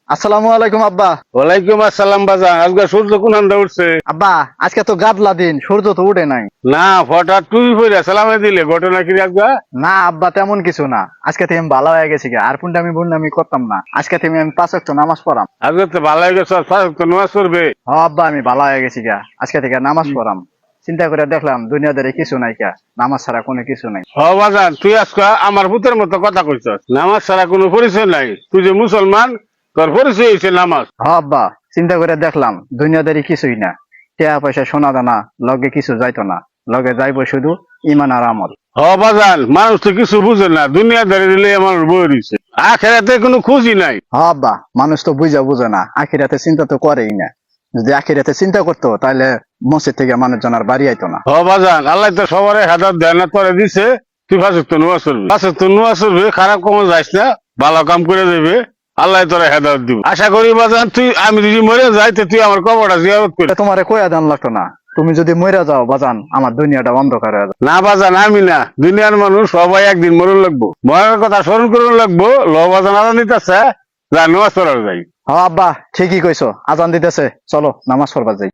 আসসালামু আলাইকুম আব্বা। ওয়ালাইকুম আসসালাম বাজান। আজকে সূর্য কোন হান্দা উঠছে? আব্বা, আজকে তো গাদলা দিন, সূর্য তো উঠে নাই। না, হঠাৎ টুপি পরে সালামে দিলে ঘটনা কি আজকে? না আব্বা, তেমন কিছু না। আজকে থেকে আমি ভালো হয়ে গেছি গা, আর পুন্ডামি বুন্ডামি করতাম না। আজকে থেকে আমি 5 ওয়াক্ত নামাজ পড়াম। আজকে তো ভালো হয়ে গেছে, তো নামাজ পড়বে। হ আব্বা, আমি ভালো হয়ে গেছি গা, আজকে থেকে নামাজ পড়াম। চিন্তা করে দেখলাম দুনিয়াদারে কিছু নাই কা, নামাজ ছাড়া কোনো কিছু নাই। হ বাজান, তুই আজকে আমার ভূতের মতো কথা কইছস। নামাজ ছাড়া কোনো পরিচয় নাই। তুই যে মুসলমান, তোর পরিচয় হয়েছে নামাজ। হ আব্বা, চিন্তা করে দেখলাম দুনিয়াদারি কিছুই না। টাকা পয়সা সোনা দানা লগে কিছু যাইতো না, লগে যাইবো শুধু ইমান আর আমল। হ বাজান, মানুষ তো কিছু বুঝে না, দুনিয়া ধরে দিলে আমার বই রয়েছে। আখেরাতে কোনো খুঁজি নাই। হ আব্বা, মানুষ তো বুঝে না, আখিরাতে চিন্তা তো করেই না। যদি আখিরাতে চিন্তা করতো তাহলে মসজিদ থেকে মানুষজন আর বাড়ি আইতো না। হ বাজান, আল্লাহ তো সবার হাজার দেয় না, তোরে দিছে। তুই ফাঁসক তো নোয়া চলবি, ফাঁসক তো নোয়া চলবে, খারাপ কমে যাইস না, ভালো কাম করে দেবে। আল্লাহ তোরা হেদায়ত দিব। আশা করি বাজান, আমি যদি মরে যাই তো তুই আমার কবরটা জিয়ারত করি। তোমারে কয়া দান লাগতো না, তুমি যদি মইরা যাও বাজান, আমার দুনিয়াটা অন্ধকার হয়ে যাবে। না বাজান, আমি না, দুনিয়ার মানুষ সবাই একদিন মরণ লাগবো। মরার কথা স্মরণ করুন লাগবো। ল বাজান আদান দিতেছে, যা নোয়া চলার যাই। হ আব্বা, ঠিকই কইছো, আজান দিতেছে, চলো নামাজ পড়বা যাই।